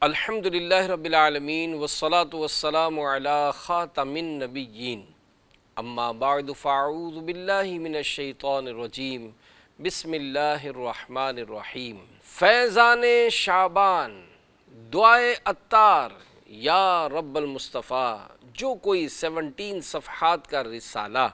الحمدللہ رب العالمین والصلاة والسلام علی خاتم النبیین اما بعد فاعوذ باللہ من الشیطان الرجیم بسم اللہ الرحمن الرحیم۔ فیضان شعبان دعائے عطار یا رب المصطفیٰ، جو کوئی 17 صفحات کا رسالہ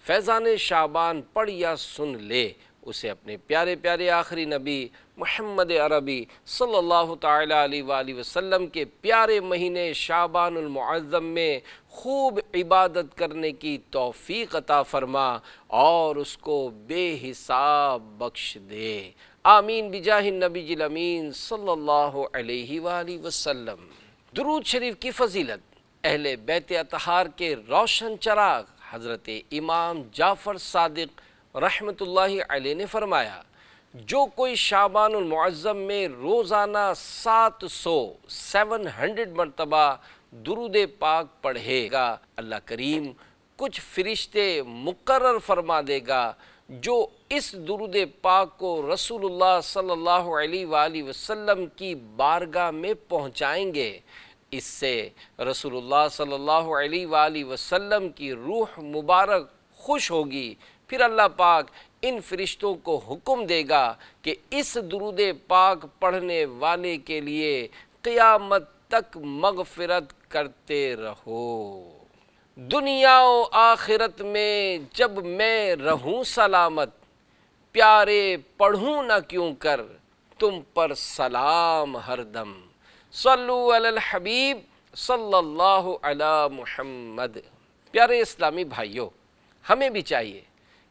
فیضان شعبان پڑھ یا سن لے، اسے اپنے پیارے پیارے آخری نبی محمد عربی صلی اللہ تعالیٰ علیہ وآلہ وسلم کے پیارے مہینے شعبان المعظم میں خوب عبادت کرنے کی توفیق عطا فرما اور اس کو بے حساب بخش دے، آمین بجاہ النبی الامین صلی اللہ علیہ وآلہ وسلم۔ درود شریف کی فضیلت اہل بیت اطہار کے روشن چراغ حضرت امام جعفر صادق رحمۃ اللہ علیہ نے فرمایا، جو کوئی شعبان المعظم میں روزانہ 700 مرتبہ درود پاک پڑھے گا، اللہ کریم کچھ فرشتے مقرر فرما دے گا جو اس درود پاک کو رسول اللہ صلی اللہ علیہ وآلہ وسلم کی بارگاہ میں پہنچائیں گے۔ اس سے رسول اللہ صلی اللہ علیہ وآلہ وسلم کی روح مبارک خوش ہوگی، پھر اللہ پاک ان فرشتوں کو حکم دے گا کہ اس درود پاک پڑھنے والے کے لیے قیامت تک مغفرت کرتے رہو۔ دنیا و آخرت میں جب میں رہوں سلامت، پیارے پڑھوں نہ کیوں کر تم پر سلام ہر دم، صلو علی الحبیب صلی اللہ علی محمد۔ پیارے اسلامی بھائیوں، ہمیں بھی چاہیے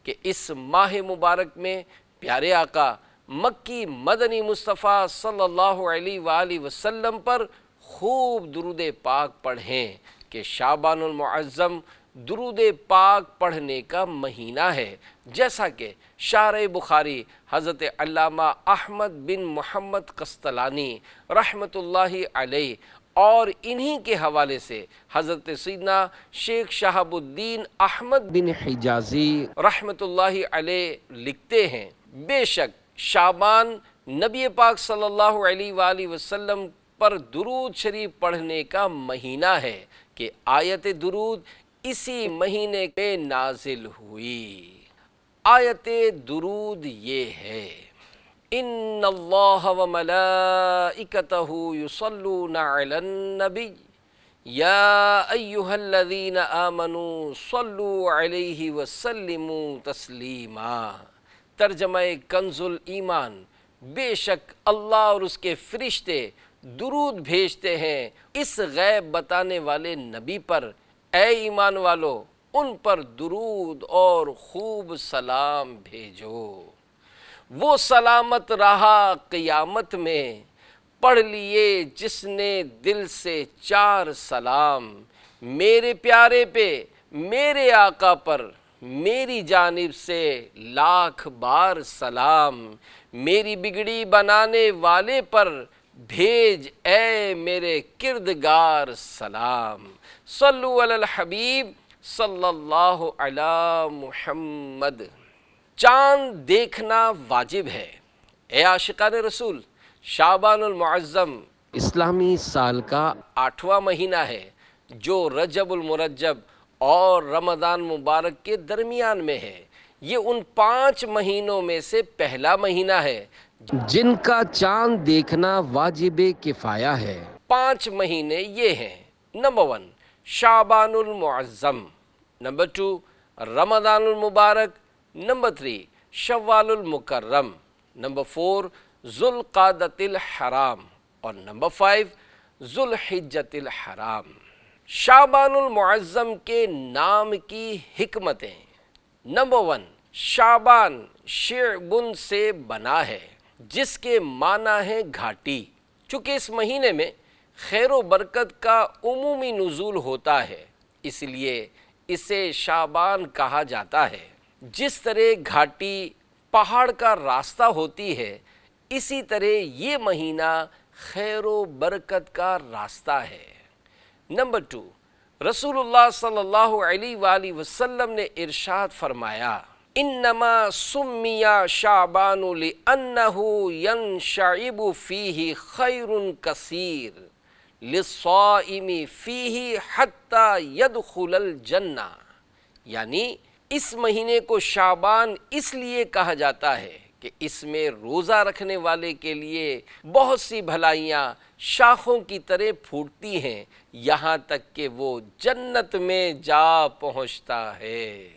کہ اس ماہ مبارک میں پیارے آقا مکی مدنی مصطفیٰ صلی اللہ علیہ وآلہ وسلم پر خوب درود پاک پڑھیں کہ شعبان المعظم درود پاک پڑھنے کا مہینہ ہے، جیسا کہ شارح بخاری حضرت علامہ احمد بن محمد قسطلانی رحمۃ اللہ علیہ اور انہی کے حوالے سے حضرت سیدنا شیخ شہاب الدین احمد بن حجازی رحمۃ اللہ علیہ لکھتے ہیں، بے شک شعبان نبی پاک صلی اللہ علیہ وآلہ وسلم پر درود شریف پڑھنے کا مہینہ ہے کہ آیت درود اسی مہینے میں نازل ہوئی۔ آیت درود یہ ہے، ان اللہ و ملائکتہ یصلون علی النبی یا ایہا الذین آمنوا صلوا علیہ وسلموا تسلیما۔ ترجمہ کنز الایمان، بے شک اللہ اور اس کے فرشتے درود بھیجتے ہیں اس غیب بتانے والے نبی پر، اے ایمان والو ان پر درود اور خوب سلام بھیجو۔ وہ سلامت رہا قیامت میں، پڑھ لیے جس نے دل سے 4 سلام، میرے پیارے پہ میرے آقا پر میری جانب سے لاکھ بار سلام، میری بگڑی بنانے والے پر بھیج اے میرے کردگار سلام، صلو علی الحبیب صلی اللہ علی محمد۔ چاند دیکھنا واجب ہے، اے عاشقان رسول۔ شعبان المعظم اسلامی سال کا 8واں مہینہ ہے جو رجب المرجب اور رمضان مبارک کے درمیان میں ہے۔ یہ ان 5 مہینوں میں سے پہلا مہینہ ہے جن کا چاند دیکھنا واجب کفایہ ہے۔ 5 مہینے یہ ہیں، نمبر 1 شعبان المعظم، نمبر 2 رمضان المبارک، نمبر 3 شوال المکرم، نمبر 4 ذوالقعدۃ الحرام اور نمبر 5 ذوالحجۃ الحرام۔ شعبان المعظم کے نام کی حکمتیں، نمبر 1 شعبان شعبن سے بنا ہے جس کے معنی ہے گھاٹی، چونکہ اس مہینے میں خیر و برکت کا عمومی نزول ہوتا ہے اس لیے اسے شعبان کہا جاتا ہے۔ جس طرح گھاٹی پہاڑ کا راستہ ہوتی ہے، اسی طرح یہ مہینہ خیر و برکت کا راستہ ہے۔ نمبر 2 رسول اللہ صلی اللہ علیہ وآلہ وسلم نے ارشاد فرمایا، انما سمی شعبان لأنہ ینشعب فیہ خیر کثیر للصائم فیہ حتی یدخل الجنہ، یعنی اس مہینے کو شعبان اس لیے کہا جاتا ہے کہ اس میں روزہ رکھنے والے کے لیے بہت سی بھلائیاں شاخوں کی طرح پھوٹتی ہیں یہاں تک کہ وہ جنت میں جا پہنچتا ہے۔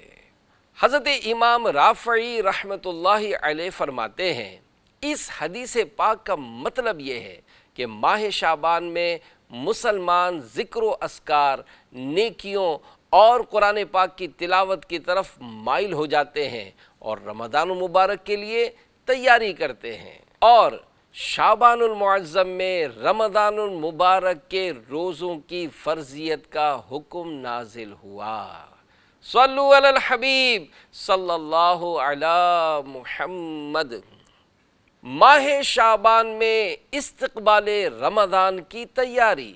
حضرت امام رافعی رحمۃ اللہ علیہ فرماتے ہیں اس حدیث پاک کا مطلب یہ ہے کہ ماہ شعبان میں مسلمان ذکر و اذکار، نیکیوں اور قرآن پاک کی تلاوت کی طرف مائل ہو جاتے ہیں اور رمضان المبارک کے لیے تیاری کرتے ہیں، اور شعبان المعظم میں رمضان المبارک کے روزوں کی فرضیت کا حکم نازل ہوا۔ صلو علی الحبیب صلی اللہ علی محمد۔ ماہ شعبان میں استقبال رمضان کی تیاری۔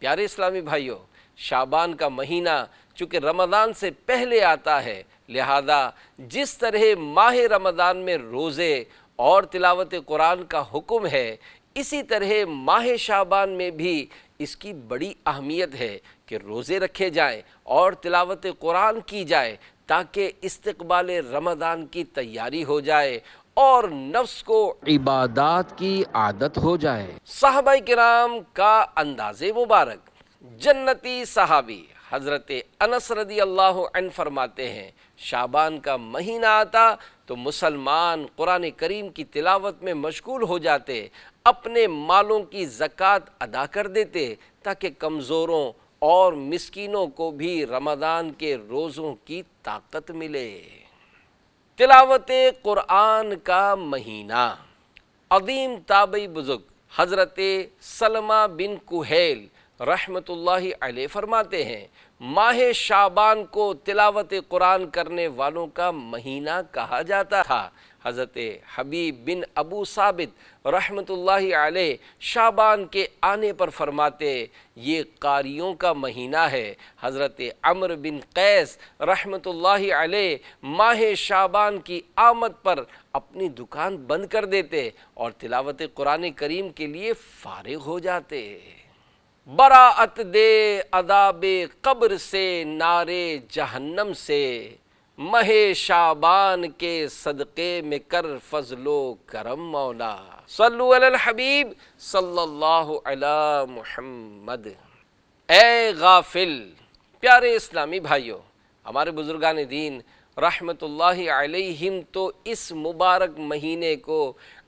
پیارے اسلامی بھائیوں، شعبان کا مہینہ چونکہ رمضان سے پہلے آتا ہے، لہذا جس طرح ماہ رمضان میں روزے اور تلاوت قرآن کا حکم ہے، اسی طرح ماہ شعبان میں بھی اس کی بڑی اہمیت ہے کہ روزے رکھے جائیں اور تلاوت قرآن کی جائے تاکہ استقبال رمضان کی تیاری ہو جائے اور نفس کو عبادات کی عادت ہو جائے۔ صحابہ کرام کا انداز مبارک۔ جنتی صحابی حضرت انس رضی اللہ عنہ فرماتے ہیں شعبان کا مہینہ آتا تو مسلمان قرآن کریم کی تلاوت میں مشغول ہو جاتے، اپنے مالوں کی زکوٰۃ ادا کر دیتے تاکہ کمزوروں اور مسکینوں کو بھی رمضان کے روزوں کی طاقت ملے۔ تلاوت قرآن کا مہینہ۔ عظیم تابعی بزرگ حضرت سلمہ بن کہیل رحمۃ اللہ علیہ فرماتے ہیں ماہ شعبان کو تلاوت قرآن کرنے والوں کا مہینہ کہا جاتا تھا۔ حضرت حبیب بن ابو ثابت رحمۃ اللہ علیہ شعبان کے آنے پر فرماتے یہ قاریوں کا مہینہ ہے۔ حضرت عمرو بن قیس رحمۃ اللہ علیہ ماہ شعبان کی آمد پر اپنی دکان بند کر دیتے اور تلاوت قرآن کریم کے لیے فارغ ہو جاتے۔ براعت دے عذاب قبر سے، نارے جہنم سے، ماہ شعبان کے صدقے میں کر فضل و کرم مولا۔ صلو علی الحبیب صلی اللہ علی محمد۔ اے غافل، پیارے اسلامی بھائیوں، ہمارے بزرگان دین رحمت اللہ علیہم تو اس مبارک مہینے کو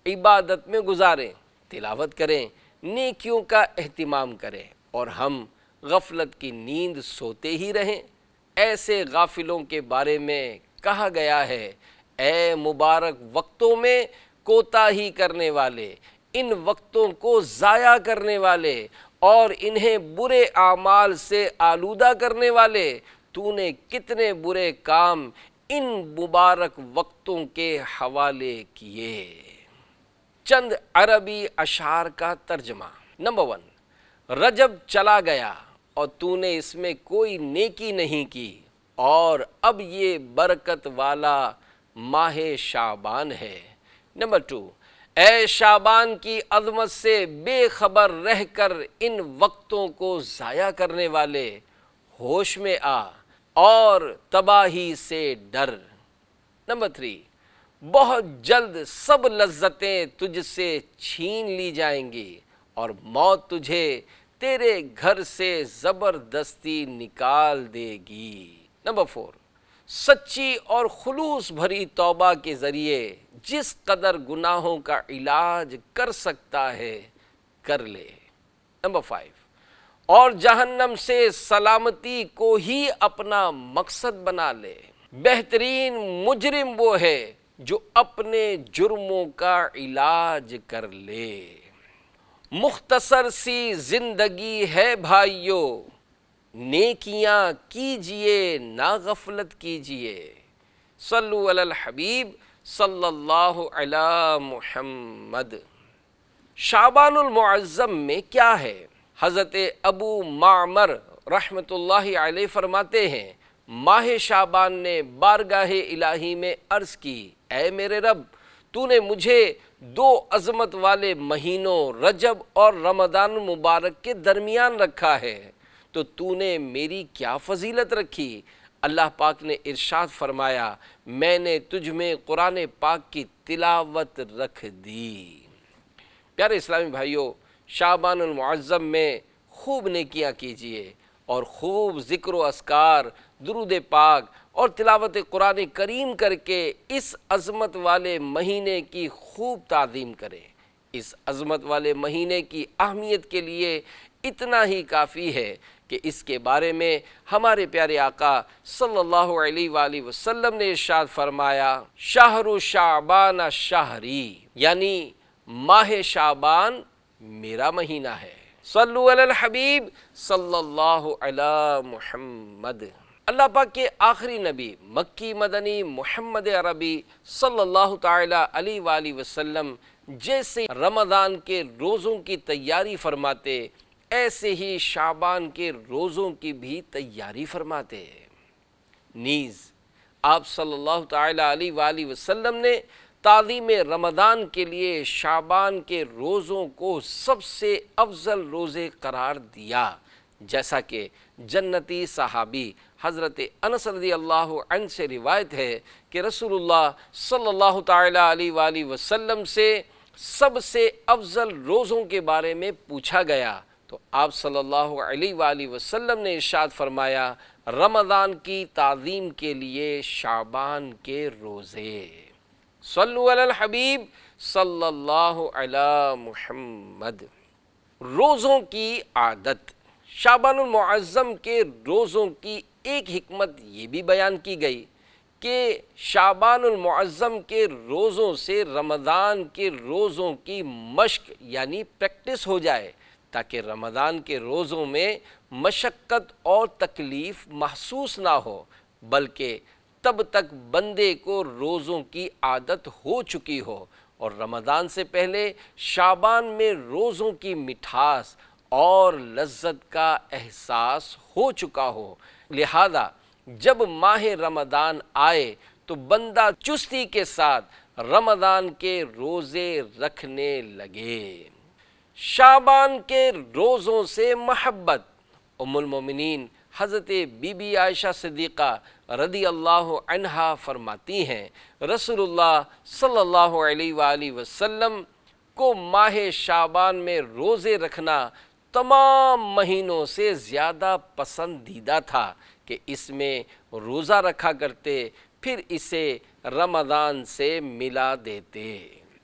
عبادت میں گزاریں، تلاوت کریں، نیکیوں کا اہتمام کریں، اور ہم غفلت کی نیند سوتے ہی رہیں۔ ایسے غافلوں کے بارے میں کہا گیا ہے اے مبارک وقتوں میں کوتاہی کرنے والے، ان وقتوں کو ضائع کرنے والے اور انہیں برے اعمال سے آلودہ کرنے والے، تو نے کتنے برے کام ان مبارک وقتوں کے حوالے کیے۔ چند عربی اشعار کا ترجمہ۔ نمبر 1، رجب چلا گیا اور تو نے اس میں کوئی نیکی نہیں کی، اور اب یہ برکت والا ماہ شعبان ہے۔ نمبر 2، اے شعبان کی عظمت سے بے خبر رہ کر ان وقتوں کو ضائع کرنے والے، ہوش میں آ اور تباہی سے ڈر۔ نمبر 3، بہت جلد سب لذتیں تجھ سے چھین لی جائیں گی اور موت تجھے تیرے گھر سے زبردستی نکال دے گی۔ نمبر 4، سچی اور خلوص بھری توبہ کے ذریعے جس قدر گناہوں کا علاج کر سکتا ہے کر لے۔ نمبر 5، اور جہنم سے سلامتی کو ہی اپنا مقصد بنا لے۔ بہترین مجرم وہ ہے جو اپنے جرموں کا علاج کر لے۔ مختصر سی زندگی ہے بھائیو، نیکیاں کیجئے نہ غفلت کیجئے۔ صلو علی الحبیب صلی اللہ علی محمد۔ شعبان المعظم میں کیا ہے؟ حضرت ابو معمر رحمۃ اللہ علیہ فرماتے ہیں ماہ شعبان نے بارگاہ الہی میں عرض کی، اے میرے رب، تو نے مجھے دو عظمت والے مہینوں رجب اور رمضان مبارک کے درمیان رکھا ہے، تو نے میری کیا فضیلت رکھی؟ اللہ پاک نے ارشاد فرمایا، میں نے تجھ میں قرآن پاک کی تلاوت رکھ دی۔ پیارے اسلامی بھائیوں، شعبان المعظم میں خوب نیکیاں کیجئے اور خوب ذکر و اذکار، درود پاک اور تلاوت قرآن کریم کر کے اس عظمت والے مہینے کی خوب تعظیم کریں۔ اس عظمت والے مہینے کی اہمیت کے لیے اتنا ہی کافی ہے کہ اس کے بارے میں ہمارے پیارے آقا صلی اللہ علیہ وآلہ وسلم نے ارشاد فرمایا، شہر شعبان شہری، یعنی ماہ شعبان میرا مہینہ ہے۔ صلو علی الحبیب صلی اللہ علی محمد۔ اللہ پاک کے آخری نبی مکی مدنی محمد عربی صلی اللہ تعالی علیہ وآلہ وسلم جیسے رمضان کے روزوں کی تیاری فرماتے، ایسے ہی شعبان کے روزوں کی بھی تیاری فرماتے۔ نیز آپ صلی اللہ تعالی علیہ وآلہ وسلم نے تعظیم رمضان کے لیے شعبان کے روزوں کو سب سے افضل روزے قرار دیا، جیسا کہ جنتی صحابی حضرت انس رضی اللہ عنہ سے روایت ہے کہ رسول اللہ صلی اللہ تعالی علیہ وآلہ وسلم سے سب سے افضل روزوں کے بارے میں پوچھا گیا تو آپ صلی اللہ علیہ وآلہ وسلم نے ارشاد فرمایا، رمضان کی تعظیم کے لیے شعبان کے روزے۔ صلو علی الحبیب صلی اللہ علی محمد۔ روزوں کی عادت۔ شعبان المعظم کے روزوں کی ایک حکمت یہ بھی بیان کی گئی کہ شعبان المعظم کے روزوں سے رمضان کے روزوں کی مشق یعنی پریکٹس ہو جائے، تاکہ رمضان کے روزوں میں مشقت اور تکلیف محسوس نہ ہو، بلکہ تب تک بندے کو روزوں کی عادت ہو چکی ہو اور رمضان سے پہلے شعبان میں روزوں کی مٹھاس اور لذت کا احساس ہو چکا ہو۔ لہذا جب ماہ رمضان آئے تو بندہ چستی کے ساتھ رمضان کے روزے رکھنے لگے۔ شعبان کے روزوں سے محبت۔ ام المومنین حضرت بی بی عائشہ صدیقہ رضی اللہ عنہا فرماتی ہیں، رسول اللہ صلی اللہ علیہ وآلہ وسلم کو ماہ شعبان میں روزے رکھنا تمام مہینوں سے زیادہ پسندیدہ تھا کہ اس میں روزہ رکھا کرتے، پھر اسے رمضان سے ملا دیتے۔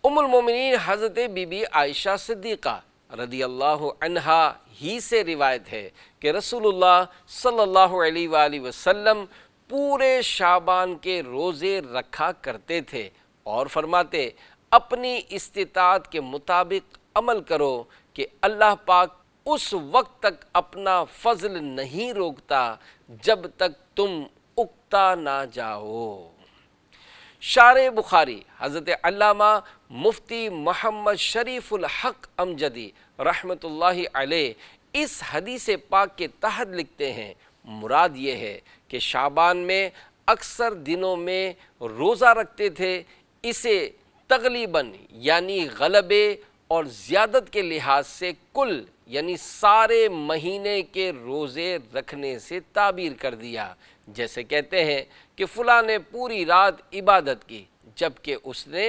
ام المومنین حضرت بی بی عائشہ صدیقہ رضی اللہ عنہا ہی سے روایت ہے کہ رسول اللہ صلی اللہ علیہ وآلہ وسلم پورے شعبان کے روزے رکھا کرتے تھے اور فرماتے، اپنی استطاعت کے مطابق عمل کرو کہ اللہ پاک اس وقت تک اپنا فضل نہیں روکتا جب تک تم اکتا نہ جاؤ۔ شارح بخاری حضرت علامہ مفتی محمد شریف الحق امجدی رحمۃ اللہ علیہ اس حدیث پاک کے تحت لکھتے ہیں، مراد یہ ہے کہ شعبان میں اکثر دنوں میں روزہ رکھتے تھے، اسے تغلیباً یعنی غلبے اور زیادت کے لحاظ سے کل یعنی سارے مہینے کے روزے رکھنے سے تعبیر کر دیا، جیسے کہتے ہیں کہ فلاں نے پوری رات عبادت کی جبکہ اس نے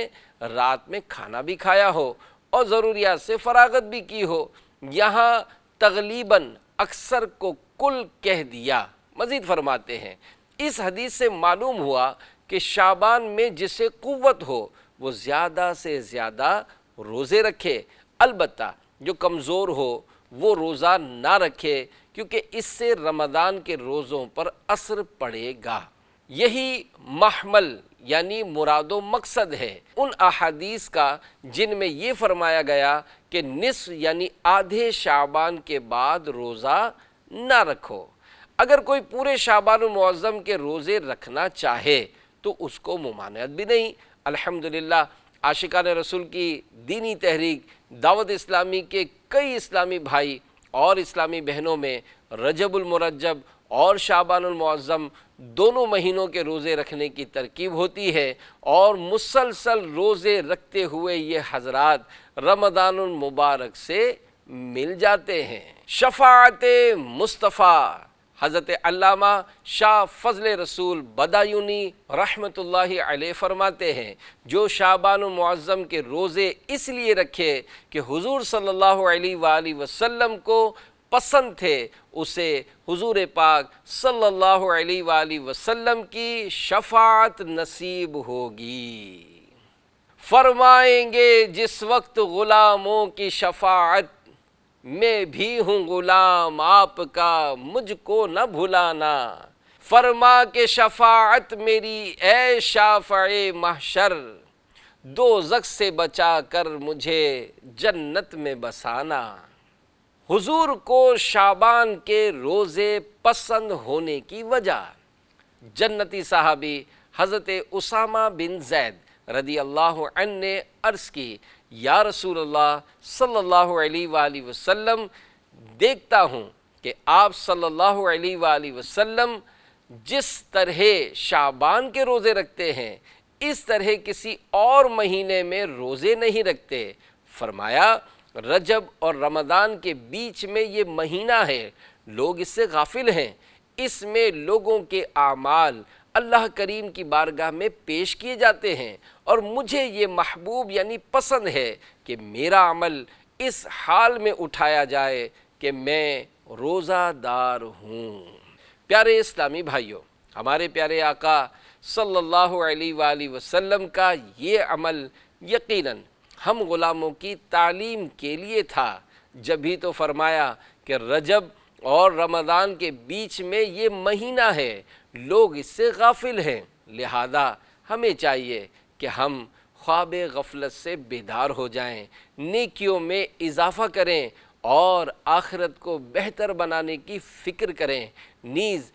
رات میں کھانا بھی کھایا ہو اور ضروریات سے فراغت بھی کی ہو۔ یہاں تغلیباً اکثر کو کل کہہ دیا۔ مزید فرماتے ہیں، اس حدیث سے معلوم ہوا کہ شعبان میں جسے قوت ہو وہ زیادہ سے زیادہ روزے رکھے، البتہ جو کمزور ہو وہ روزہ نہ رکھے، کیونکہ اس سے رمضان کے روزوں پر اثر پڑے گا۔ یہی محمل یعنی مراد و مقصد ہے ان احادیث کا جن میں یہ فرمایا گیا کہ نصف یعنی آدھے شعبان کے بعد روزہ نہ رکھو۔ اگر کوئی پورے شعبان المعظم کے روزے رکھنا چاہے تو اس کو ممانعت بھی نہیں۔ الحمدللہ عاشقان رسول کی دینی تحریک دعوت اسلامی کے کئی اسلامی بھائی اور اسلامی بہنوں میں رجب المرجب اور شعبان المعظم دونوں مہینوں کے روزے رکھنے کی ترکیب ہوتی ہے، اور مسلسل روزے رکھتے ہوئے یہ حضرات رمضان المبارک سے مل جاتے ہیں۔ شفاعت مصطفیٰ، حضرت علامہ شاہ فضل رسول بدایونی رحمۃ اللہ علیہ فرماتے ہیں، جو شعبان المعظم کے روزے اس لیے رکھے کہ حضور صلی اللہ علیہ وآلہ وسلم کو پسند تھے، اسے حضور پاک صلی اللہ علیہ وآلہ وسلم کی شفاعت نصیب ہوگی۔ فرمائیں گے جس وقت غلاموں کی شفاعت، میں بھی ہوں غلام آپ کا مجھ کو نہ بھلانا، فرما کے شفاعت میری اے شافع محشر، دوزخ سے بچا کر مجھے جنت میں بسانا۔ حضور کو شعبان کے روزے پسند ہونے کی وجہ، جنتی صحابی حضرت اسامہ بن زید رضی اللہ عنہ نے عرض کی، یا رسول اللہ صلی اللہ علیہ وآلہ وسلم، دیکھتا ہوں کہ آپ صلی اللہ علیہ وآلہ وسلم جس طرح شعبان کے روزے رکھتے ہیں اس طرح کسی اور مہینے میں روزے نہیں رکھتے۔ فرمایا رجب اور رمضان کے بیچ میں یہ مہینہ ہے، لوگ اس سے غافل ہیں، اس میں لوگوں کے اعمال اللہ کریم کی بارگاہ میں پیش کیے جاتے ہیں، اور مجھے یہ محبوب یعنی پسند ہے کہ میرا عمل اس حال میں اٹھایا جائے کہ میں روزہ دار ہوں۔ پیارے اسلامی بھائیوں، ہمارے پیارے آقا صلی اللہ علیہ وآلہ وسلم کا یہ عمل یقیناً ہم غلاموں کی تعلیم کے لیے تھا، جبھی تو فرمایا کہ رجب اور رمضان کے بیچ میں یہ مہینہ ہے، لوگ اس سے غافل ہیں، لہذا ہمیں چاہیے کہ ہم خواب غفلت سے بیدار ہو جائیں، نیکیوں میں اضافہ کریں اور آخرت کو بہتر بنانے کی فکر کریں، نیز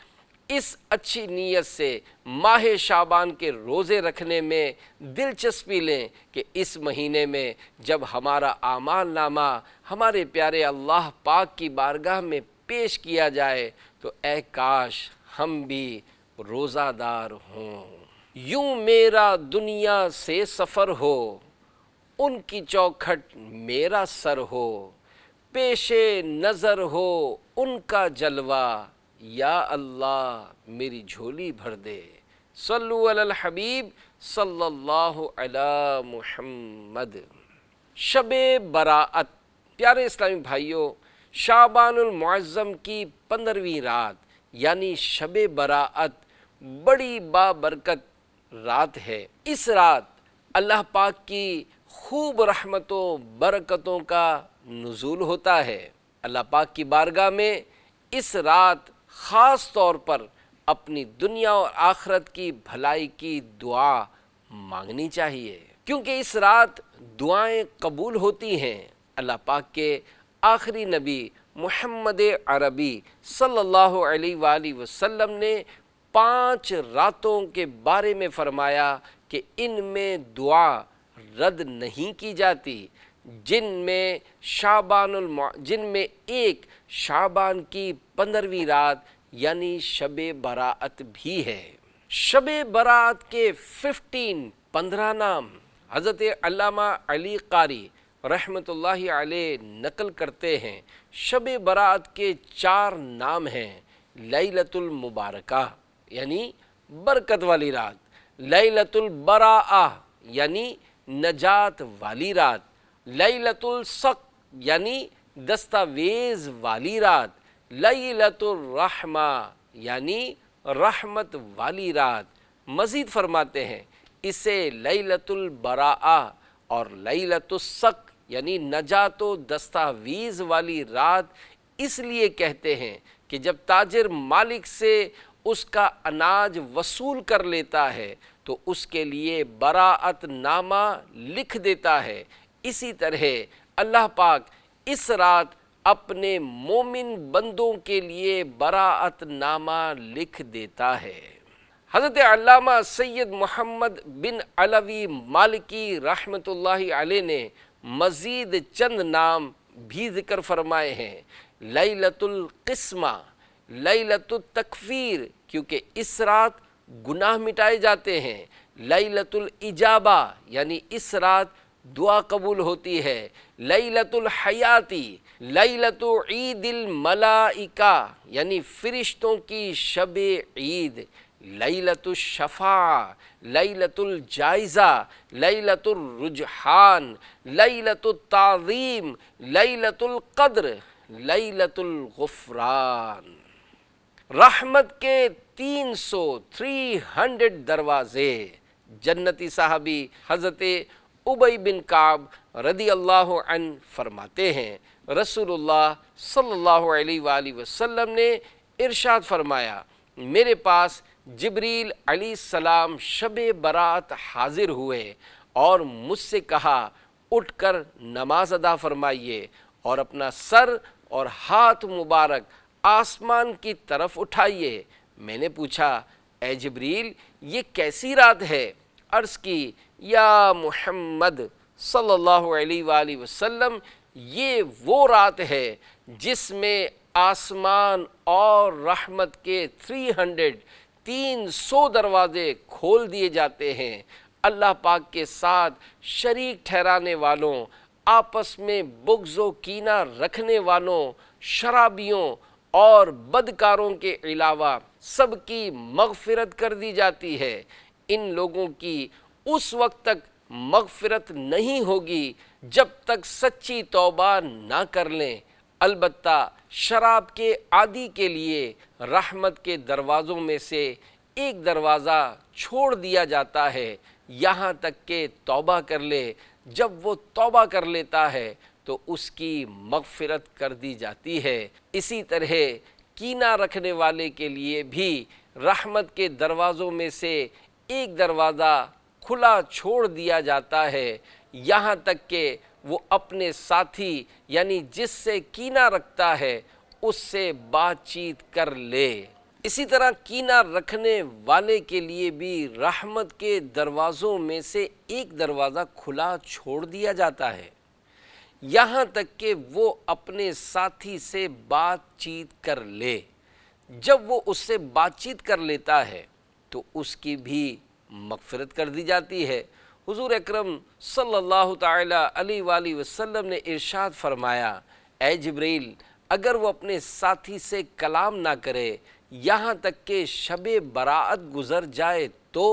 اس اچھی نیت سے ماہ شعبان کے روزے رکھنے میں دلچسپی لیں کہ اس مہینے میں جب ہمارا اعمال نامہ ہمارے پیارے اللہ پاک کی بارگاہ میں پیش کیا جائے تو اے کاش ہم بھی روزہ دار ہوں۔ یوں میرا دنیا سے سفر ہو، ان کی چوکھٹ میرا سر ہو، پیش نظر ہو ان کا جلوہ، یا اللہ میری جھولی بھر دے۔ صلو علی الحبیب صلی اللہ علی محمد۔ شب براءت، پیارے اسلامی بھائیوں، شعبان المعظم کی 15ویں رات یعنی شب براءت بڑی بابرکت رات ہے۔ اس رات اللہ پاک کی خوب رحمتوں برکتوں کا نزول ہوتا ہے۔ اللہ پاک کی بارگاہ میں اس رات خاص طور پر اپنی دنیا اور آخرت کی بھلائی کی دعا مانگنی چاہیے، کیونکہ اس رات دعائیں قبول ہوتی ہیں۔ اللہ پاک کے آخری نبی محمد عربی صلی اللہ علیہ وآلہ وسلم نے 5 راتوں کے بارے میں فرمایا کہ ان میں دعا رد نہیں کی جاتی، جن میں ایک شعبان کی 15ویں رات یعنی شب براءت بھی ہے۔ شب براءت کے 15 نام حضرت علامہ علی قاری رحمۃ اللہ علیہ نقل کرتے ہیں۔ شب براءت کے 4 نام ہیں: لیلۃ المبارکہ یعنی برکت والی رات، لیلۃ البراءہ یعنی نجات والی رات، لیلۃ الصق یعنی دستاویز والی رات، لیلۃ الرحمہ یعنی رحمت والی رات۔ مزید فرماتے ہیں اسے لیلۃ البراءہ اور لیلۃ الصق یعنی نجات و دستاویز والی رات اس لیے کہتے ہیں کہ جب تاجر مالک سے اس کا اناج وصول کر لیتا ہے تو اس کے لیے براءت نامہ لکھ دیتا ہے، اسی طرح اللہ پاک اس رات اپنے مومن بندوں کے لیے براءت نامہ لکھ دیتا ہے۔ حضرت علامہ سید محمد بن علوی مالکی رحمۃ اللہ علیہ نے مزید چند نام بھی ذکر فرمائے ہیں۔ لیلۃ القسمہ، لیلۃ التکفیر، کیونکہ اس رات گناہ مٹائے جاتے ہیں، لیلۃ الاجابہ یعنی اس رات دعا قبول ہوتی ہے، لیلۃ الحیاتی، لیلۃ عید الملائکہ یعنی فرشتوں کی شب عید، لیلۃ الشفاعہ، لیلۃ الجائزہ، لیلۃ الرجحان، لیلۃ التعظیم، لیلۃ القدر، لیلۃ الغفران۔ رحمت کے 300 دروازے۔ جنتی صحابی حضرت ابی بن کعب رضی اللہ عنہ فرماتے ہیں رسول اللہ صلی اللہ علیہ وآلہ وسلم نے ارشاد فرمایا، میرے پاس جبریل علیہ السلام شب برات حاضر ہوئے اور مجھ سے کہا اٹھ کر نماز ادا فرمائیے اور اپنا سر اور ہاتھ مبارک آسمان کی طرف اٹھائیے۔ میں نے پوچھا اے جبریل یہ کیسی رات ہے؟ عرض کی یا محمد صلی اللہ علیہ وآلہ وسلم یہ وہ رات ہے جس میں آسمان اور رحمت کے 300 دروازے کھول دیے جاتے ہیں۔ اللہ پاک کے ساتھ شریک ٹھہرانے والوں، آپس میں بغض و کینہ رکھنے والوں، شرابیوں اور بدکاروں کے علاوہ سب کی مغفرت کر دی جاتی ہے۔ ان لوگوں کی اس وقت تک مغفرت نہیں ہوگی جب تک سچی توبہ نہ کر لیں۔ البتہ شراب کے عادی کے لیے رحمت کے دروازوں میں سے ایک دروازہ چھوڑ دیا جاتا ہے یہاں تک کہ توبہ کر لے۔ جب وہ توبہ کر لیتا ہے تو اس کی مغفرت کر دی جاتی ہے۔ اسی طرح کینہ رکھنے والے کے لیے بھی رحمت کے دروازوں میں سے ایک دروازہ کھلا چھوڑ دیا جاتا ہے یہاں تک کہ وہ اپنے ساتھی یعنی جس سے کینہ رکھتا ہے اس سے بات چیت کر لے۔ اسی طرح کینہ رکھنے والے کے لیے بھی رحمت کے دروازوں میں سے ایک دروازہ کھلا چھوڑ دیا جاتا ہے یہاں تک کہ وہ اپنے ساتھی سے بات چیت کر لے۔ جب وہ اس سے بات چیت کر لیتا ہے تو اس کی بھی مغفرت کر دی جاتی ہے۔ حضور اکرم صلی اللہ تعالی علیہ وآلہ وسلم نے ارشاد فرمایا اے جبریل اگر وہ اپنے ساتھی سے کلام نہ کرے یہاں تک کہ شب براءت گزر جائے تو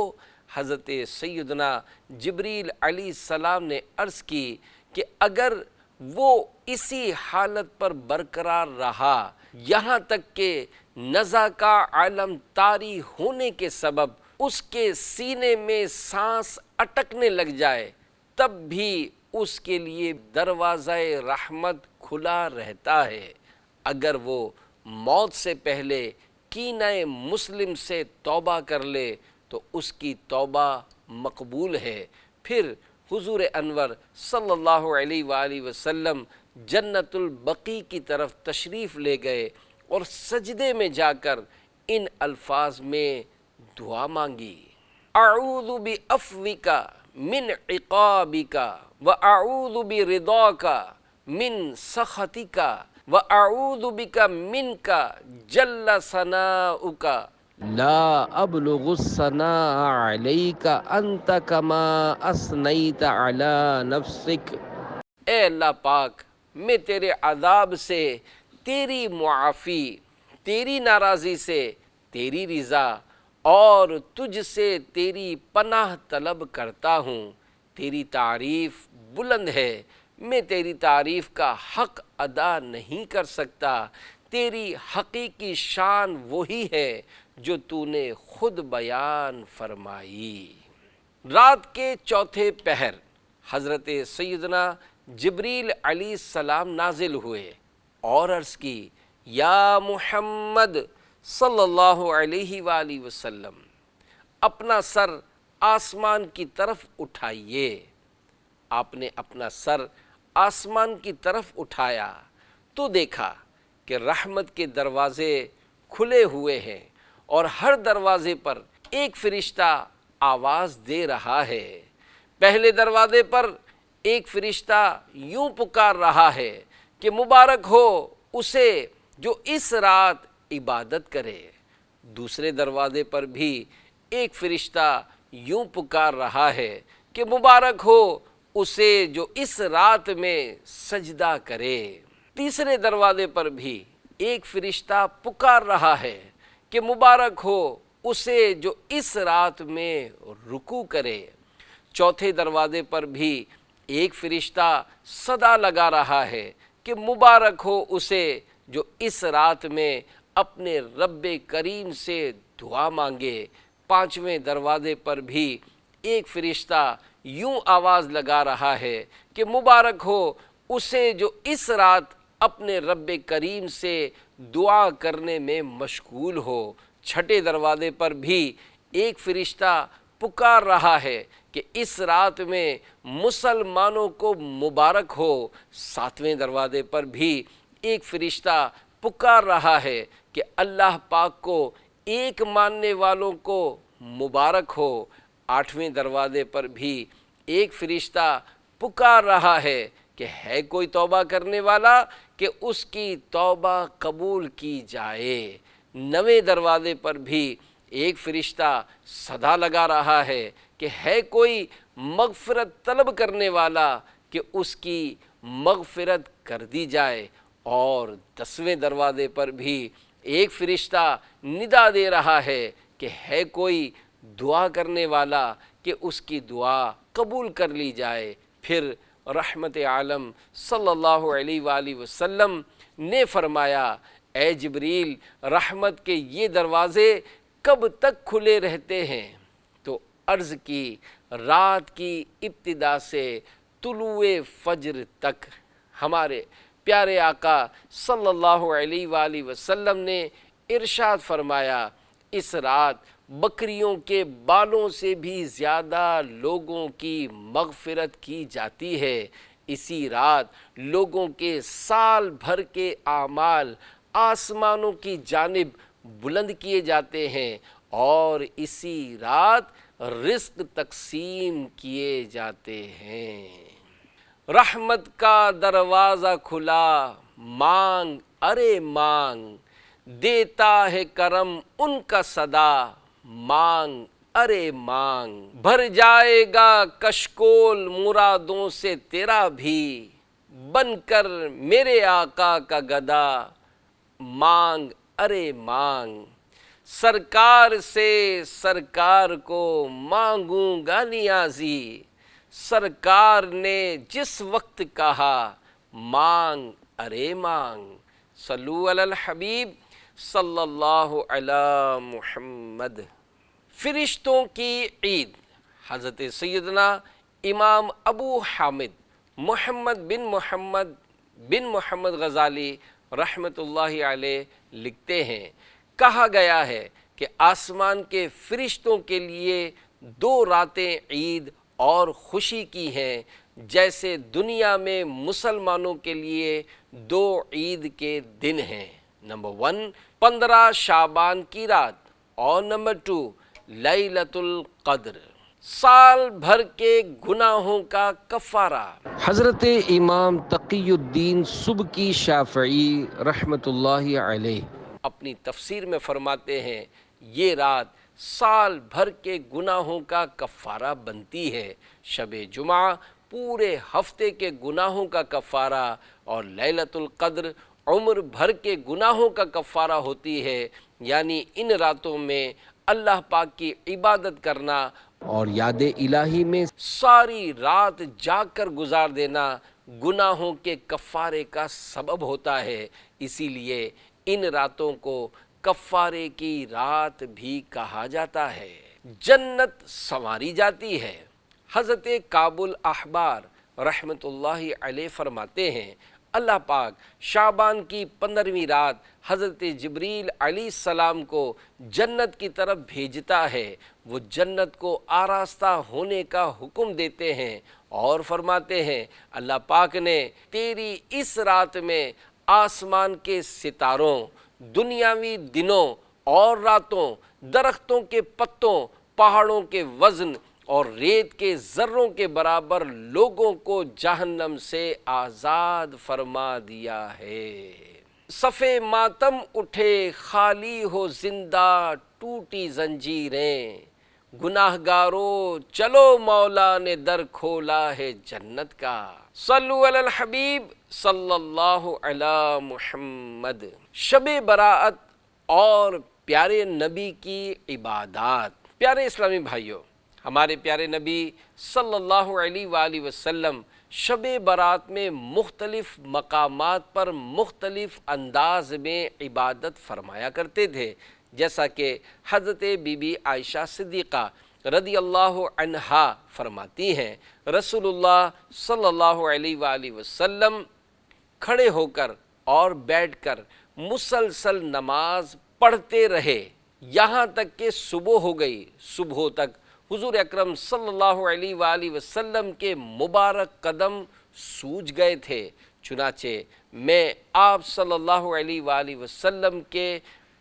حضرت سیدنا جبریل علیہ السلام نے عرض کی کہ اگر وہ اسی حالت پر برقرار رہا یہاں تک کہ نزع کا عالم طاری ہونے کے سبب اس کے سینے میں سانس اٹکنے لگ جائے تب بھی اس کے لیے دروازہ رحمت کھلا رہتا ہے۔ اگر وہ موت سے پہلے کینہ مسلم سے توبہ کر لے تو اس کی توبہ مقبول ہے۔ پھر حضور انور صلی اللہ علیہ وآلہ وسلم جنت البقیع کی طرف تشریف لے گئے اور سجدے میں جا کر ان الفاظ میں دعا مانگی، اعوذ بعفوک من عقابک واعوذ برضاک من سخطک واعوذ بک منک جل ثناؤک لا ابلغ الثناء علیک انت کما اثنیت علی نفسک۔ اے اللہ پاک میں تیرے عذاب سے، تیری معافی، تیری ناراضی سے تیری رضا اور تجھ سے تیری پناہ طلب کرتا ہوں۔ تیری تعریف بلند ہے، میں تیری تعریف کا حق ادا نہیں کر سکتا۔ تیری حقیقی شان وہی ہے جو تو نے خود بیان فرمائی۔ رات کے چوتھے پہر حضرت سیدنا جبریل علیہ السلام نازل ہوئے اور عرض کی یا محمد صلی اللہ علیہ وآلہ وسلم اپنا سر آسمان کی طرف اٹھائیے۔ آپ نے اپنا سر آسمان کی طرف اٹھایا تو دیکھا کہ رحمت کے دروازے کھلے ہوئے ہیں اور ہر دروازے پر ایک فرشتہ آواز دے رہا ہے۔ پہلے دروازے پر ایک فرشتہ یوں پکار رہا ہے کہ مبارک ہو اسے جو اس رات عبادت کرے۔ دوسرے دروازے پر بھی ایک فرشتہ یوں پکار رہا ہے کہ مبارک ہو اسے جو اس رات میں سجدہ کرے۔ تیسرے دروازے پر بھی ایک فرشتہ پکار رہا ہے کہ مبارک ہو اسے جو اس رات میں رکوع کرے۔ چوتھے دروازے پر بھی ایک فرشتہ صدا لگا رہا ہے کہ مبارک ہو اسے جو اس رات میں اپنے رب کریم سے دعا مانگے۔ پانچویں دروازے پر بھی ایک فرشتہ یوں آواز لگا رہا ہے کہ مبارک ہو اسے جو اس رات اپنے رب کریم سے دعا کرنے میں مشغول ہو۔ چھٹے دروازے پر بھی ایک فرشتہ پکار رہا ہے کہ اس رات میں مسلمانوں کو مبارک ہو۔ ساتویں دروازے پر بھی ایک فرشتہ پکار رہا ہے کہ اللہ پاک کو ایک ماننے والوں کو مبارک ہو۔ آٹھویں دروازے پر بھی ایک فرشتہ پکار رہا ہے کہ ہے کوئی توبہ کرنے والا کہ اس کی توبہ قبول کی جائے۔ نویں دروازے پر بھی ایک فرشتہ صدا لگا رہا ہے کہ ہے کوئی مغفرت طلب کرنے والا کہ اس کی مغفرت کر دی جائے۔ اور 10ویں دروازے پر بھی ایک فرشتہ ندا دے رہا ہے کہ ہے کوئی دعا کرنے والا کہ اس کی دعا قبول کر لی جائے۔ پھر رحمت عالم صلی اللہ علیہ وآلہ وسلم نے فرمایا اے جبریل رحمت کے یہ دروازے کب تک کھلے رہتے ہیں؟ تو عرض کی رات کی ابتدا سے طلوع فجر تک۔ ہمارے پیارے آقا صلی اللہ علیہ وآلہ وسلم نے ارشاد فرمایا اس رات بکریوں کے بالوں سے بھی زیادہ لوگوں کی مغفرت کی جاتی ہے۔ اسی رات لوگوں کے سال بھر کے اعمال آسمانوں کی جانب بلند کیے جاتے ہیں اور اسی رات رزق تقسیم کیے جاتے ہیں۔ رحمت کا دروازہ کھلا مانگ ارے مانگ، دیتا ہے کرم ان کا صدا مانگ ارے مانگ، بھر جائے گا کشکول مرادوں سے تیرا بھی، بن کر میرے آقا کا گدا مانگ ارے مانگ، سرکار سے سرکار کو مانگوں گا نیازی، سرکار نے جس وقت کہا مانگ ارے مانگ۔ صلو علی الحبیب صلی اللہ علی محمد۔ فرشتوں کی عید حضرت سیدنا امام ابو حامد محمد بن محمد غزالی رحمۃ اللہ علیہ لکھتے ہیں کہا گیا ہے کہ آسمان کے فرشتوں کے لیے 2 راتیں عید اور خوشی کی ہیں جیسے دنیا میں مسلمانوں کے لیے 2 عید کے دن ہیں۔ نمبر 1 15 شعبان کی رات اور نمبر 2 لیلۃ القدر، سال بھر کے گناہوں کا کفارہ۔ حضرت امام تقی الدین سبکی شافعی رحمۃ اللہ علیہ اپنی تفسیر میں فرماتے ہیں یہ رات سال بھر کے گناہوں کا کفارہ بنتی ہے۔ شب جمعہ پورے ہفتے کے گناہوں کا کفارہ اور لیلۃ القدر عمر بھر کے گناہوں کا کفارہ ہوتی ہے۔ یعنی ان راتوں میں اللہ پاک کی عبادت کرنا اور یاد الہی میں ساری رات جاگ کر گزار دینا گناہوں کے کفارے کا سبب ہوتا ہے۔ اسی لیے ان راتوں کو کفارے کی رات بھی کہا جاتا ہے۔ جنت سنواری جاتی ہے۔ حضرت کعب الاحبار رحمۃ اللہ علیہ فرماتے ہیں اللہ پاک شعبان کی 15ویں رات حضرت جبریل علیہ السلام کو جنت کی طرف بھیجتا ہے۔ وہ جنت کو آراستہ ہونے کا حکم دیتے ہیں اور فرماتے ہیں اللہ پاک نے تیری اس رات میں آسمان کے ستاروں، دنیاوی دنوں اور راتوں، درختوں کے پتوں، پہاڑوں کے وزن اور ریت کے ذروں کے برابر لوگوں کو جہنم سے آزاد فرما دیا ہے۔ صفے ماتم اٹھے خالی ہو زندہ ٹوٹی زنجیریں، گناہ گارو چلو مولا نے در کھولا ہے جنت کا۔ صلو علی الحبیب صلی اللہ علی محمد۔ شب براءت اور پیارے نبی کی عبادات۔ پیارے اسلامی بھائیوں، ہمارے پیارے نبی صلی اللہ علیہ وآلہ وسلم شب برات میں مختلف مقامات پر مختلف انداز میں عبادت فرمایا کرتے تھے، جیسا کہ حضرت بی بی عائشہ صدیقہ رضی اللہ عنہا فرماتی ہیں، رسول اللہ صلی اللہ علیہ وآلہ وسلم کھڑے ہو کر اور بیٹھ کر مسلسل نماز پڑھتے رہے یہاں تک کہ صبح ہو گئی۔ صبح تک حضور اکرم صلی اللہ علیہ وآلہ وسلم کے مبارک قدم سوج گئے تھے، چنانچہ میں آپ صلی اللہ علیہ وآلہ وسلم کے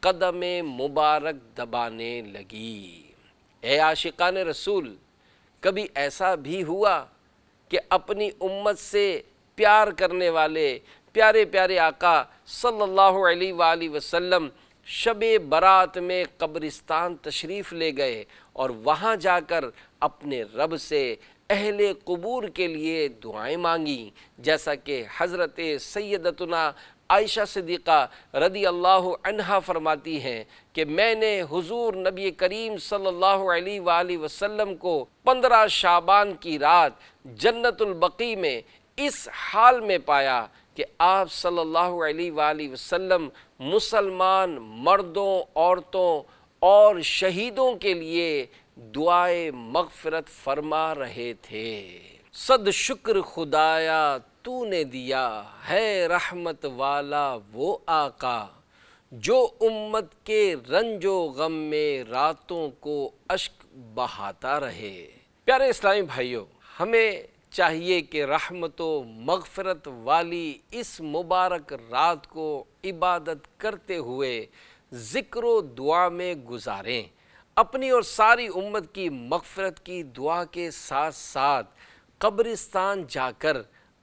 قدم مبارک دبانے لگی۔ اے عاشقان رسول، کبھی ایسا بھی ہوا کہ اپنی امت سے پیار کرنے والے پیارے پیارے آقا صلی اللہ علیہ وآلہ وسلم شب برات میں قبرستان تشریف لے گئے اور وہاں جا کر اپنے رب سے اہل قبور کے لیے دعائیں مانگیں، جیسا کہ حضرت سیدتنا عائشہ صدیقہ رضی اللہ عنہا فرماتی ہیں کہ میں نے حضور نبی کریم صلی اللہ علیہ وآلہ وسلم کو 15 شعبان کی رات جنت البقیع میں اس حال میں پایا کہ آپ صلی اللہ علیہ وآلہ وسلم مسلمان مردوں، عورتوں اور شہیدوں کے لیے دعائے مغفرت فرما رہے تھے۔ صد شکر خدایا تو نے دیا ہے رحمت والا وہ آقا، جو امت کے رنج و غم میں راتوں کو اشک بہاتا رہے۔ پیارے اسلامی بھائیوں، ہمیں چاہیے کہ رحمت و مغفرت والی اس مبارک رات کو عبادت کرتے ہوئے ذکر و دعا میں گزاریں، اپنی اور ساری امت کی مغفرت کی دعا کے ساتھ ساتھ قبرستان جا کر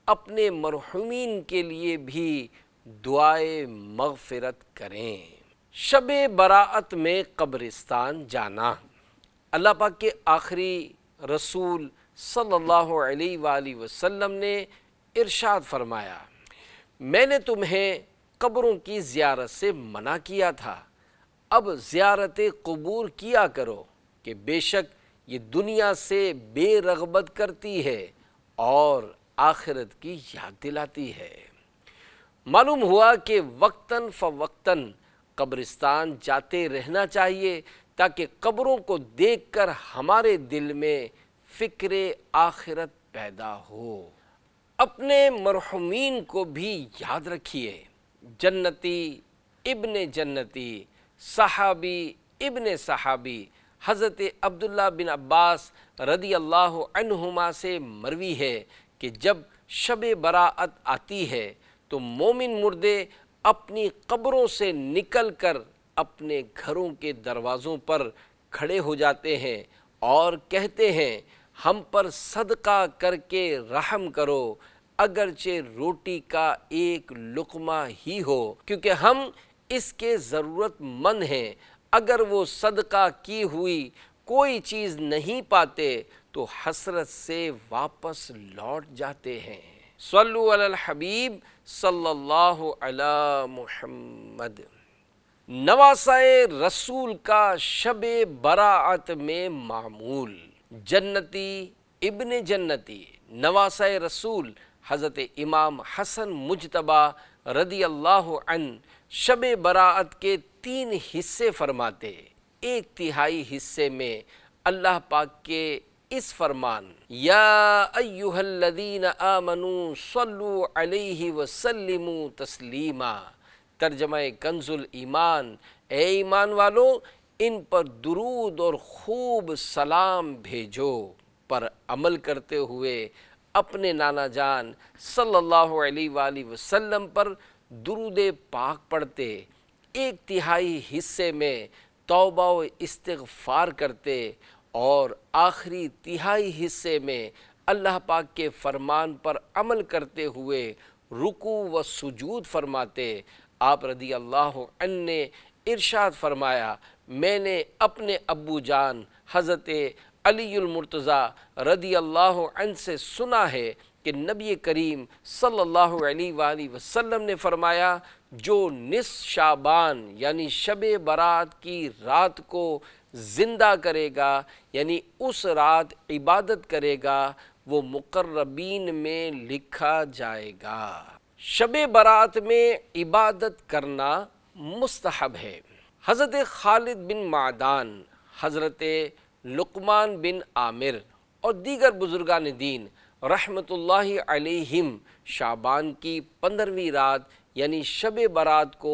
اپنے مرحومین کے لیے بھی دعائے مغفرت کریں۔ شب براءت میں قبرستان جانا، اللہ پاک کے آخری رسول صلی اللہ علیہ وآلہ وسلم نے ارشاد فرمایا، میں نے تمہیں قبروں کی زیارت سے منع کیا تھا، اب زیارت قبور کیا کرو کہ بے شک یہ دنیا سے بے رغبت کرتی ہے اور آخرت کی یاد دلاتی ہے۔ معلوم ہوا کہ وقتاً فوقتاً قبرستان جاتے رہنا چاہیے تاکہ قبروں کو دیکھ کر ہمارے دل میں فکر آخرت پیدا ہو۔ اپنے مرحومین کو بھی یاد رکھیے، جنتی ابن جنتی، صحابی ابن صحابی، حضرت عبداللہ بن عباس رضی اللہ عنہما سے مروی ہے کہ جب شب براءت آتی ہے تو مومن مردے اپنی قبروں سے نکل کر اپنے گھروں کے دروازوں پر کھڑے ہو جاتے ہیں اور کہتے ہیں، ہم پر صدقہ کر کے رحم کرو، اگرچہ روٹی کا ایک لقمہ ہی ہو، کیونکہ ہم اس کے ضرورت مند ہیں۔ اگر وہ صدقہ کی ہوئی کوئی چیز نہیں پاتے تو حسرت سے واپس لوٹ جاتے ہیں۔ صلو علی الحبیب صلی اللہ علی محمد۔ نواسۂ رسول کا شب براءت میں معمول، جنتی ابن جنتی نواسۂ رسول حضرت امام حسن مجتبیٰ رضی اللہ عنہ شب براءت کے 3 حصے فرماتے۔ 1/3 حصے میں اللہ پاک کے اس فرمان، یا ایہا الذین آمنوا صلوا علیہ وسلموا تسلیما، ترجمہ کنز الایمان، اے ایمان والو ان پر درود اور خوب سلام بھیجو، پر عمل کرتے ہوئے اپنے نانا جان صلی اللہ علیہ وآلہ وسلم پر درود پاک پڑھتے۔ 1/3 حصے میں توبہ و استغفار کرتے اور آخری 1/3 حصے میں اللہ پاک کے فرمان پر عمل کرتے ہوئے رکوع و سجود فرماتے۔ آپ رضی اللہ عنہ نے ارشاد فرمایا، میں نے اپنے ابو جان حضرت علی المرتضیٰ رضی اللہ عنہ سے سنا ہے کہ نبی کریم صلی اللہ علیہ وآلہ وسلم نے فرمایا، جو نصف شعبان یعنی شب برات کی رات کو زندہ کرے گا، یعنی اس رات عبادت کرے گا، وہ مقربین میں لکھا جائے گا۔ شب برات میں عبادت کرنا مستحب ہے۔ حضرت خالد بن معدان، حضرت لقمان بن عامر اور دیگر بزرگان دین رحمۃ اللہ علیہم شعبان کی 15ویں رات یعنی شب برات کو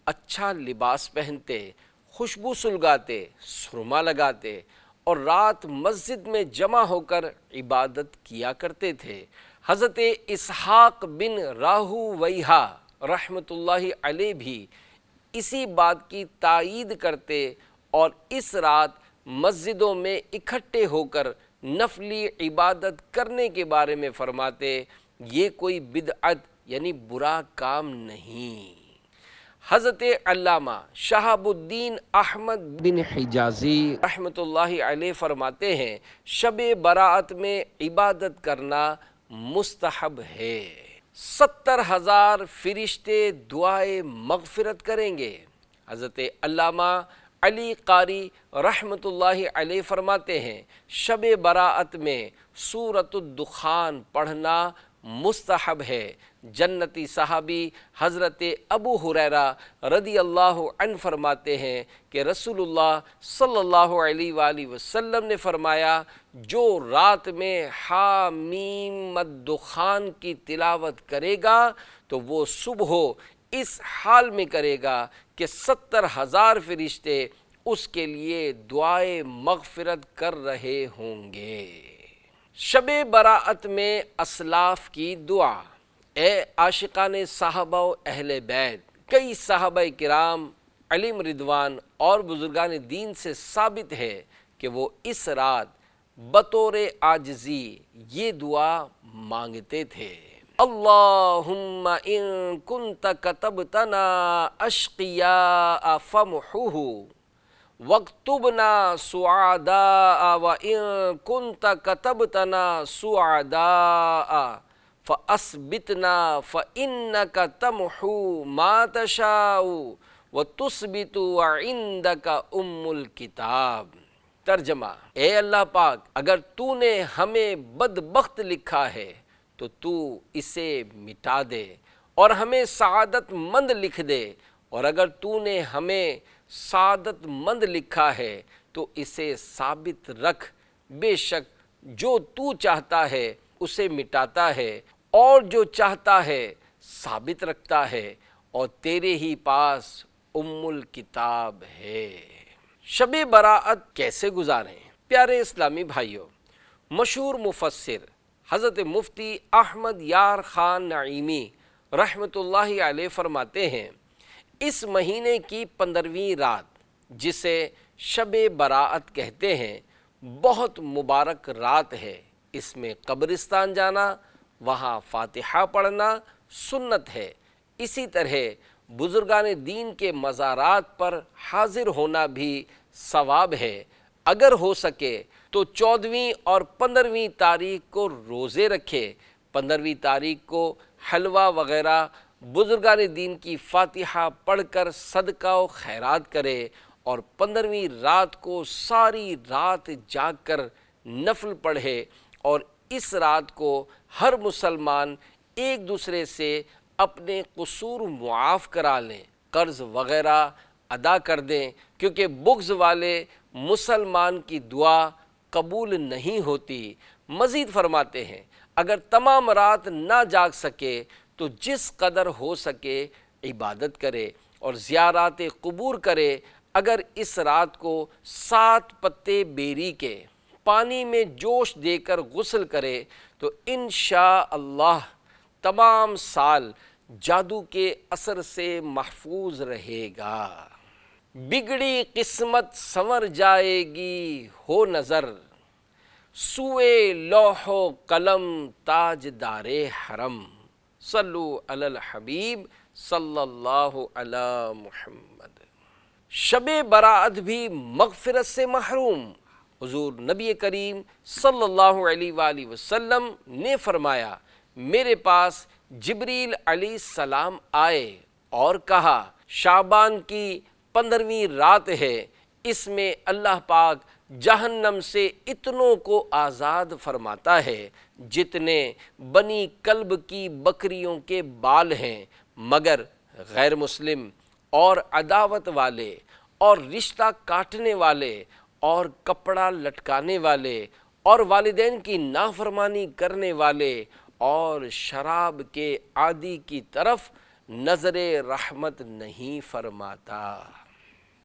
اچھا لباس پہنتے، خوشبو سلگاتے، سرما لگاتے اور رات مسجد میں جمع ہو کر عبادت کیا کرتے تھے۔ حضرت اسحاق بن راہویہ رحمۃ اللہ علیہ بھی اسی بات کی تائید کرتے اور اس رات مسجدوں میں اکٹھے ہو کر نفلی عبادت کرنے کے بارے میں فرماتے، یہ کوئی بدعت یعنی برا کام نہیں۔ حضرت علامہ شہاب الدین احمد بن حجازی رحمۃ اللہ علیہ فرماتے ہیں، شب برات میں عبادت کرنا مستحب ہے۔ 70,000 فرشتے دعائے مغفرت کریں گے۔ حضرت علامہ علی قاری رحمۃ اللہ علیہ فرماتے ہیں، شب برات میں سورۃ الدخان پڑھنا مستحب ہے۔ جنتی صحابی حضرت ابو ہریرہ رضی اللہ عنہ فرماتے ہیں کہ رسول اللہ صلی اللہ علیہ وآلہ وسلم نے فرمایا، جو رات میں حامیم الدخان کی تلاوت کرے گا تو وہ صبح اس حال میں کرے گا کہ 70,000 فرشتے اس کے لیے دعائے مغفرت کر رہے ہوں گے۔ شب برات میں اسلاف کی دعا۔ اے عاشقان صحابہ و اہل بیت، کئی صحابہ کرام علیہم رضوان اور بزرگان دین سے ثابت ہے کہ وہ اس رات بطور عاجزی یہ دعا مانگتے تھے، اللہم ان کنت کتبتنا اشقیاء فمحوہ واکتبنا سعداء وان کنت کتبتنا سعداء فاثبتنا فانک تمحو ما تشاء وتثبت وعندک الکتاب۔ ترجمہ، اے اللہ پاک، اگر تو نے ہمیں بدبخت لکھا ہے تو تو اسے مٹا دے اور ہمیں سعادت مند لکھ دے، اور اگر تو نے ہمیں سعادت مند لکھا ہے تو اسے ثابت رکھ، بے شک جو تو چاہتا ہے اسے مٹاتا ہے اور جو چاہتا ہے ثابت رکھتا ہے، اور تیرے ہی پاس الکتاب ہے۔ شب براءت کیسے گزاریں؟ پیارے اسلامی بھائیوں، مشہور مفسر حضرت مفتی احمد یار خان نعیمی رحمۃ اللہ علیہ فرماتے ہیں، اس مہینے کی 15ویں رات جسے شب براءت کہتے ہیں بہت مبارک رات ہے۔ اس میں قبرستان جانا، وہاں فاتحہ پڑھنا سنت ہے۔ اسی طرح بزرگان دین کے مزارات پر حاضر ہونا بھی ثواب ہے۔ اگر ہو سکے تو 14ویں اور 15ویں تاریخ کو روزے رکھے، 15ویں تاریخ کو حلوہ وغیرہ بزرگان دین کی فاتحہ پڑھ کر صدقہ و خیرات کرے، اور 15ویں رات کو ساری رات جاگ کر نفل پڑھے، اور اس رات کو ہر مسلمان ایک دوسرے سے اپنے قصور معاف کرا لیں، قرض وغیرہ ادا کر دیں، کیونکہ بغض والے مسلمان کی دعا قبول نہیں ہوتی۔ مزید فرماتے ہیں، اگر تمام رات نہ جاگ سکے تو جس قدر ہو سکے عبادت کرے اور زیارات قبور کرے۔ اگر اس رات کو 7 پتے بیری کے پانی میں جوش دے کر غسل کرے تو انشاءاللہ تمام سال جادو کے اثر سے محفوظ رہے گا۔ بگڑی قسمت سنور جائے گی ہو نظر، سوئے لوح و قلم تاج دار حرم۔ صلو علی الحبیب صلی اللہ علی محمد۔ شب برات بھی مغفرت سے محروم، حضور نبی کریم صلی اللہ علیہ وآلہ وسلم نے فرمایا، میرے پاس جبریل علیہ السلام آئے اور کہا شعبان کی 15ویں رات ہے، اس میں اللہ پاک جہنم سے اتنوں کو آزاد فرماتا ہے جتنے بنی کلب کی بکریوں کے بال ہیں، مگر غیر مسلم اور عداوت والے اور رشتہ کاٹنے والے اور کپڑا لٹکانے والے اور والدین کی نافرمانی کرنے والے اور شراب کے عادی کی طرف نظر رحمت نہیں فرماتا۔